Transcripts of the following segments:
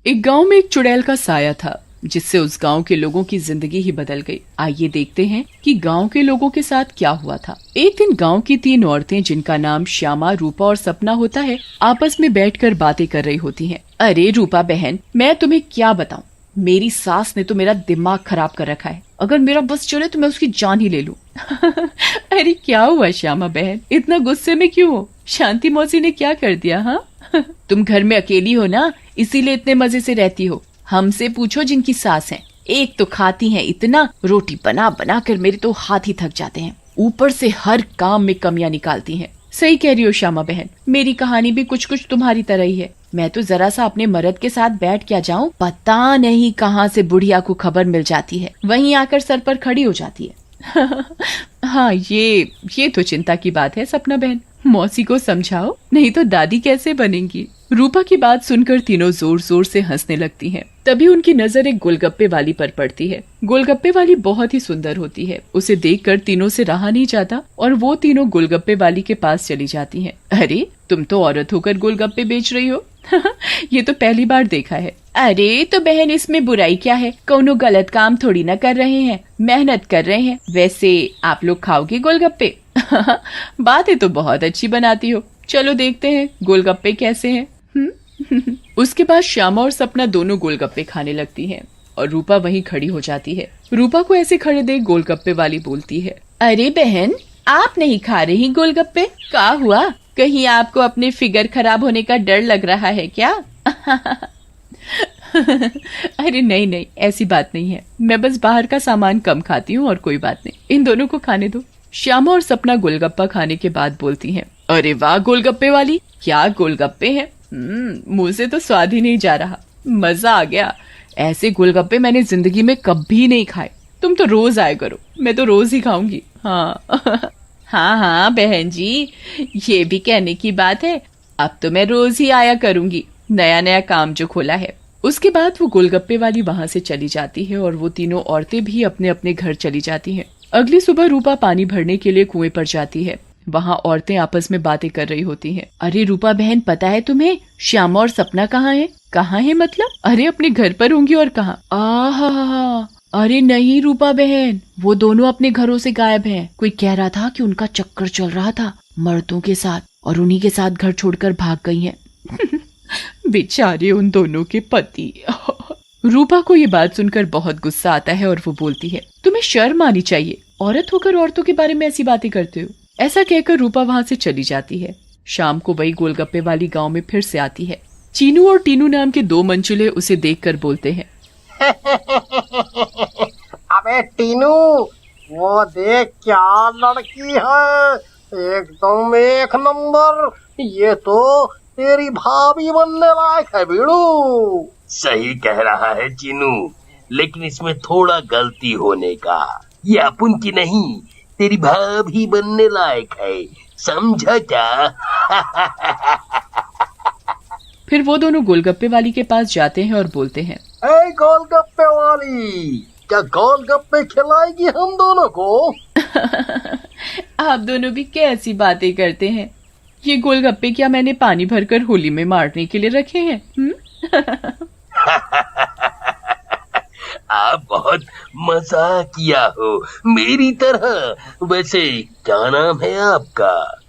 एक गांव में एक चुड़ैल का साया था जिससे उस गांव के लोगों की जिंदगी ही बदल गई। आइए देखते हैं कि गांव के लोगों के साथ क्या हुआ था। एक दिन गांव की 3 औरतें, जिनका नाम श्यामा, रूपा और सपना होता है, आपस में बैठकर बातें कर रही होती हैं। अरे रूपा बहन, मैं तुम्हें क्या बताऊं, मेरी सास ने तो मेरा दिमाग खराब कर रखा है। अगर मेरा बस चले तो मैं उसकी जान ही ले लूं। अरे क्या हुआ श्यामा बहन, इतना गुस्से में क्यों हो? शांति मौसी ने क्या कर दिया? हाँ तुम घर में अकेली हो ना, इसीलिए इतने मजे से रहती हो। हमसे पूछो जिनकी सास है, एक तो खाती हैं इतना, रोटी बना बना कर मेरे तो हाथ ही थक जाते हैं, ऊपर से हर काम में कमियां निकालती हैं। सही कह रही हो श्यामा बहन, मेरी कहानी भी कुछ कुछ तुम्हारी तरह ही है। मैं तो जरा सा अपने मर्द के साथ बैठ क्या जाऊं, पता नहीं कहां से बुढ़िया को खबर मिल जाती है, वहीं आकर सर पर खड़ी हो जाती है। हाँ ये तो चिंता की बात है सपना बहन, मौसी को समझाओ, नहीं तो दादी कैसे बनेंगी। रूपा की बात सुनकर तीनों जोर जोर से हंसने लगती हैं। तभी उनकी नजर एक गोलगप्पे वाली पर पड़ती है। गोलगप्पे वाली बहुत ही सुंदर होती है, उसे देखकर तीनों से रहा नहीं जाता और वो तीनों गोलगप्पे वाली के पास चली जाती हैं। अरे तुम तो औरत होकर गोलगप्पे बेच रही हो। ये तो पहली बार देखा है। अरे तो बहन, इसमें बुराई क्या है, कौनो गलत काम थोड़ी ना कर रहे हैं, मेहनत कर रहे हैं। वैसे आप लोग खाओगे गोलगप्पे? बातें तो बहुत अच्छी बनाती हो, चलो देखते हैं गोलगप्पे कैसे हैं। उसके बाद श्यामा और सपना दोनों गोलगप्पे खाने लगती हैं और रूपा वहीं खड़ी हो जाती है। रूपा को ऐसे खड़े देख गोलगप्पे वाली बोलती है, अरे बहन, आप नहीं खा रही गोलगप्पे? क्या हुआ, कहीं आपको अपने फिगर खराब होने का डर लग रहा है क्या? अरे नहीं नहीं, ऐसी बात नहीं है, मैं बस बाहर का सामान कम खाती हूँ और कोई बात नहीं, इन दोनों को खाने दो। श्यामा और सपना गोलगप्पा खाने के बाद बोलती हैं, अरे वाह गोलगप्पे वाली, क्या गोलगप्पे हैं, मुंह से तो स्वाद ही नहीं जा रहा, मजा आ गया। ऐसे गोलगप्पे मैंने जिंदगी में कभी नहीं खाए, तुम तो रोज आया करो, मैं तो रोज ही खाऊंगी। हाँ हाँ हाँ बहन जी, ये भी कहने की बात है, अब तो मैं रोज ही आया करूंगी, नया नया काम जो खोला है। उसके बाद वो गोलगप्पे वाली वहां से चली जाती है और वो तीनों औरतें भी अपने अपने घर चली जाती हैं। अगली सुबह रूपा पानी भरने के लिए कुएं पर जाती है। वहाँ औरतें आपस में बातें कर रही होती हैं। अरे रूपा बहन, पता है तुम्हें श्यामा और सपना कहाँ है? कहाँ है मतलब? अरे अपने घर पर होंगी और कहाँ? आहा, अरे नहीं रूपा बहन, वो दोनों अपने घरों से गायब हैं। कोई कह रहा था कि उनका चक्कर चल रहा था मर्दों के साथ और उन्हीं के साथ घर छोड़कर भाग गई हैं। बेचारे उन दोनों के पति। रूपा को ये बात सुनकर बहुत गुस्सा आता है और वो बोलती है, तुम्हें शर्म आनी चाहिए, औरत होकर औरतों के बारे में ऐसी बातें करते हो। ऐसा कहकर रूपा वहाँ से चली जाती है। शाम को वही गोलगप्पे वाली गांव में फिर से आती है। चीनू और टीनू नाम के 2 मंचुले उसे देखकर बोलते हैं, अबे टीनू, वो देख क्या लड़की है, एकदम एक नंबर, ये तो तेरी भाभी बनने लायक है बीड़ू। सही कह रहा है चीनू, लेकिन इसमें थोड़ा गलती होने का, ये अपन की नहीं, तेरी भाभी बनने लायक है, समझा क्या? फिर वो दोनों गोलगप्पे वाली के पास जाते हैं और बोलते हैं, ए गोलगप्पे वाली, क्या गोलगप्पे खिलाएगी हम दोनों को? आप दोनों भी कैसी बातें करते हैं, ये गोलगप्पे क्या मैंने पानी भरकर होली में मारने के लिए रखे हैं? आप बहुत मजाक किया हो मेरी तरह। वैसे क्या नाम है आपका?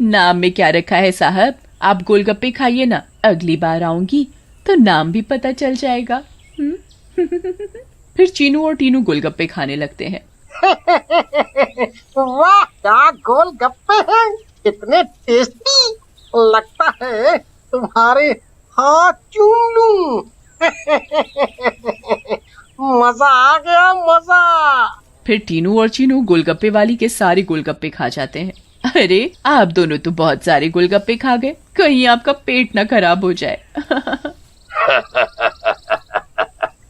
नाम में क्या रखा है साहब, आप गोलगप्पे खाइए ना, अगली बार आऊंगी तो नाम भी पता चल जाएगा। फिर चीनू और टीनू गोलगप्पे खाने लगते हैं। वाह, क्या गोलगप्पे हैं, इतने टेस्टी, लगता है तुम्हारे हाथ चूम लूं। मजा आ गया, मजा। फिर टीनू और चीनू गोलगप्पे वाली के सारे गोलगप्पे खा जाते हैं। अरे आप दोनों तो बहुत सारे गोलगप्पे खा गए, कहीं आपका पेट ना खराब हो जाए।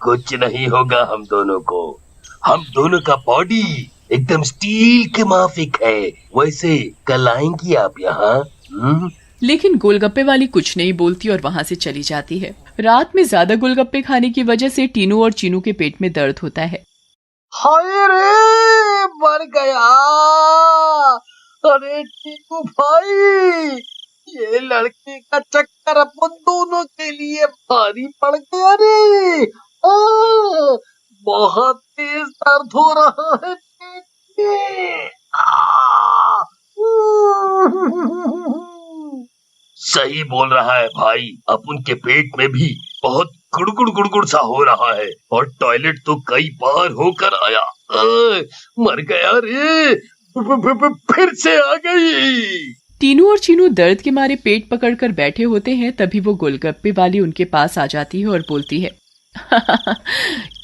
कुछ नहीं होगा हम दोनों को, हम दोनों का बॉडी एकदम स्टील के माफिक है। वैसे कल आएंगी आप यहाँ? लेकिन गोलगप्पे वाली कुछ नहीं बोलती और वहाँ से चली जाती है। रात में ज्यादा गोलगप्पे खाने की वजह से टीनू और चीनू के पेट में दर्द होता है। हाय रे, मर गया। अरे टीनू भाई, ये लड़के का चक्कर अपन दोनों के लिए भारी पड़ गया रे। बहुत तेज दर्द हो रहा है पेट में। सही बोल रहा है भाई, अपन के पेट में भी बहुत गुड़गुड़ गुड़गुड़ सा हो रहा है और टॉयलेट तो कई बार होकर आया। मर गया रे, फिर से आ गई। टीनू और चीनू दर्द के मारे पेट पकड़कर बैठे होते हैं। तभी वो गोलगप्पे वाली उनके पास आ जाती है और बोलती है,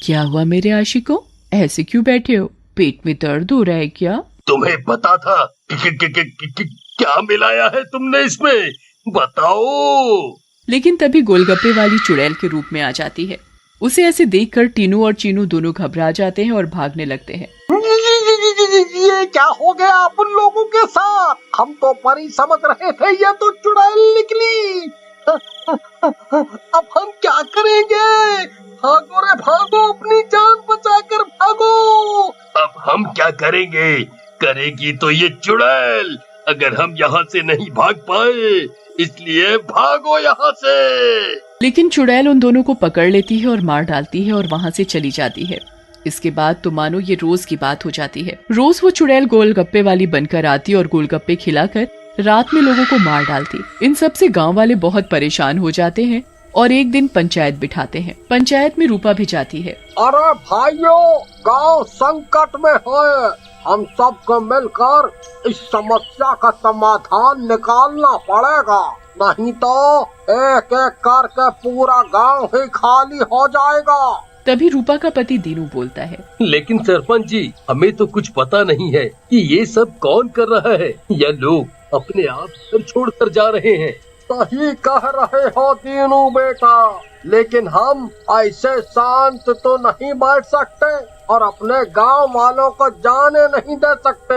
क्या हुआ मेरे आशिकों, ऐसे क्यों बैठे हो, पेट में दर्द हो रहा है क्या? तुम्हें पता था क्या मिलाया है तुमने इसमें, बताओ। लेकिन तभी गोलगप्पे वाली चुड़ैल के रूप में आ जाती है। उसे ऐसे देखकर टीनू और चीनू दोनों घबरा जाते हैं और भागने लगते हैं। ये क्या हो गया अपन लोगों के साथ? हम तो परी समझ रहे थे, ये तो चुड़ैल निकली। अब हम क्या करेंगे? भागो रे भागो, अपनी जान बचाकर भागो। अब हम क्या करेंगे? करेगी तो ये चुड़ैल, अगर हम यहाँ से नहीं भाग पाए, इसलिए भागो यहाँ से। लेकिन चुड़ैल उन दोनों को पकड़ लेती है और मार डालती है और वहाँ से चली जाती है। इसके बाद तो मानो ये रोज की बात हो जाती है। रोज वो चुड़ैल गोलगप्पे वाली बनकर आती और गोलगप्पे खिलाकर रात में लोगों को मार डालती। इन सब से गांव वाले बहुत परेशान हो जाते हैं और एक दिन पंचायत बिठाते हैं। पंचायत में रूपा भी जाती है। अरे भाइयों, गांव संकट में है, हम सबको मिलकर इस समस्या का समाधान निकालना पड़ेगा, नहीं तो एक एक करके पूरा गांव ही खाली हो जाएगा। तभी रूपा का पति दीनू बोलता है, लेकिन सरपंच जी, हमें तो कुछ पता नहीं है कि ये सब कौन कर रहा है, या लोग अपने आप घर छोड़कर जा रहे हैं। सही कह रहे हो दीनू बेटा, लेकिन हम ऐसे शांत तो नहीं बैठ सकते और अपने गांव वालों को जाने नहीं दे सकते।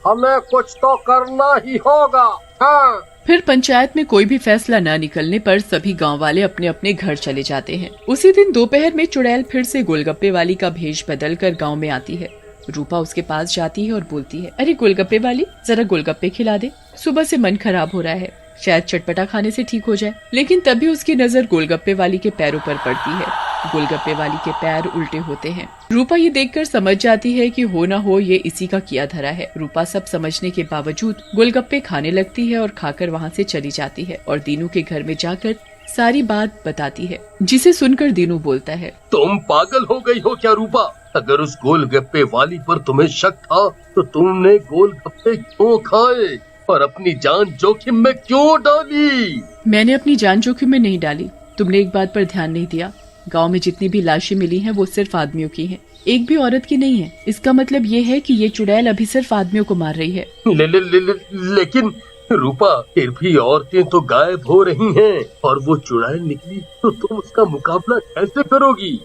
हमें कुछ तो करना ही होगा। हाँ। फिर पंचायत में कोई भी फैसला न निकलने पर सभी गांव वाले अपने अपने घर चले जाते हैं। उसी दिन दोपहर में चुड़ैल फिर से गोलगप्पे वाली का भेष बदलकर गांव में आती है। रूपा उसके पास जाती है और बोलती है, अरे गोलगप्पे वाली, जरा गोलगप्पे खिला दे, सुबह से मन खराब हो रहा है, शायद चटपटा खाने से ठीक हो जाए। लेकिन तभी उसकी नजर गोलगप्पे वाली के पैरों पर पड़ती है। गोलगप्पे वाली के पैर उल्टे होते हैं। रूपा ये देखकर समझ जाती है कि हो न हो ये इसी का किया धरा है। रूपा सब समझने के बावजूद गोलगप्पे खाने लगती है और खाकर वहाँ से चली जाती है और दीनू के घर में जाकर सारी बात बताती है, जिसे सुनकर दीनू बोलता है, तुम पागल हो गई हो क्या रूपा? अगर उस गोलगप्पे वाली पर तुम्हें शक था तो तुमने गोलगप्पे क्यों खाए और अपनी जान जोखिम में क्यों डाली? मैंने अपनी जान जोखिम में नहीं डाली, तुमने एक बात पर ध्यान नहीं दिया। गांव में जितनी भी लाशें मिली हैं वो सिर्फ आदमियों की हैं, एक भी औरत की नहीं है। इसका मतलब ये है कि ये चुड़ैल अभी सिर्फ आदमियों को मार रही है। लेकिन रूपा, फिर भी औरतें तो गायब हो रही हैं और वो चुड़ैल निकली तो तुम उसका मुकाबला कैसे करोगी?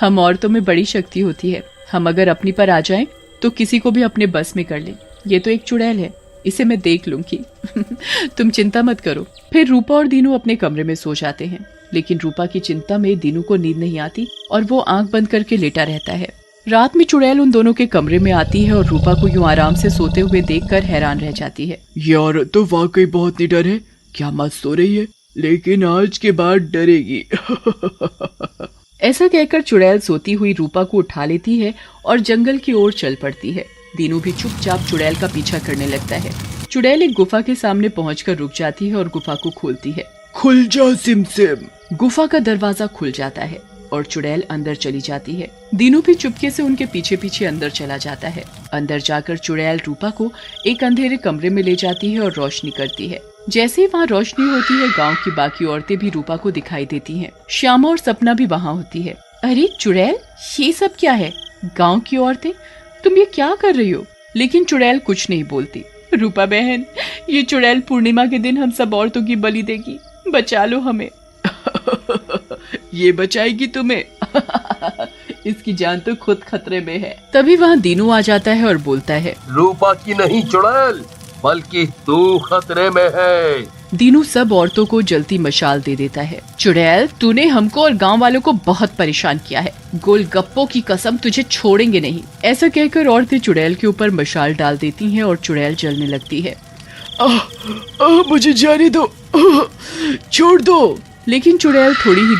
हम औरतों में बड़ी शक्ति होती है, हम अगर अपनी पर आ जाएं तो किसी को भी अपने बस में कर लें। ये तो एक चुड़ैल है, इसे मैं देख लूंगी। तुम चिंता मत करो। फिर रूपा और दीनू अपने कमरे में सो जाते हैं। लेकिन रूपा की चिंता में दीनू को नींद नहीं आती और वो आंख बंद करके लेटा रहता है। रात में चुड़ैल उन दोनों के कमरे में आती है और रूपा को यूं आराम से सोते हुए देखकर हैरान रह जाती है। ये औरत तो वाकई बहुत निडर है, क्या मत सो रही है, लेकिन आज के बाद डरेगी। ऐसा कहकर चुड़ैल सोती हुई रूपा को उठा लेती है और जंगल की ओर चल पड़ती है। दीनू भी चुपचाप चुड़ैल का पीछा करने लगता है। चुड़ैल एक गुफा के सामने पहुंचकर रुक जाती है और गुफा को खोलती है। खुल जा सिमसिम। गुफा का दरवाजा खुल जाता है और चुड़ैल अंदर चली जाती है। दीनू भी चुपके से उनके पीछे पीछे अंदर चला जाता है। अंदर जाकर चुड़ैल रूपा को एक अंधेरे कमरे में ले जाती है और रोशनी करती है। जैसे ही वहाँ रोशनी होती है, गांव की बाकी औरतें भी रूपा को दिखाई देती हैं। श्यामा और सपना भी वहाँ होती है। अरे चुड़ैल, ये सब क्या है? गाँव की औरतें, तुम ये क्या कर रही हो? लेकिन चुड़ैल कुछ नहीं बोलती। रूपा बहन, ये चुड़ैल पूर्णिमा के दिन हम सब औरतों की बलि देगी, बचा लो हमें। ये बचाएगी तुम्हें। इसकी जान तो खुद खतरे में है। तभी वहाँ दीनू आ जाता है और बोलता है, रूपा की नहीं चुड़ैल, बल्कि तू खतरे में है। दीनू सब औरतों को जलती मशाल दे देता है। चुड़ैल, तूने हमको और गांव वालों को बहुत परेशान किया है, गोलगप्पों की कसम, तुझे छोड़ेंगे नहीं। ऐसा कहकर औरतें चुड़ैल के ऊपर मशाल डाल देती हैं और चुड़ैल जलने लगती है। मुझे जाने दो, छोड़ दो। लेकिन चुड़ैल थोड़ी ही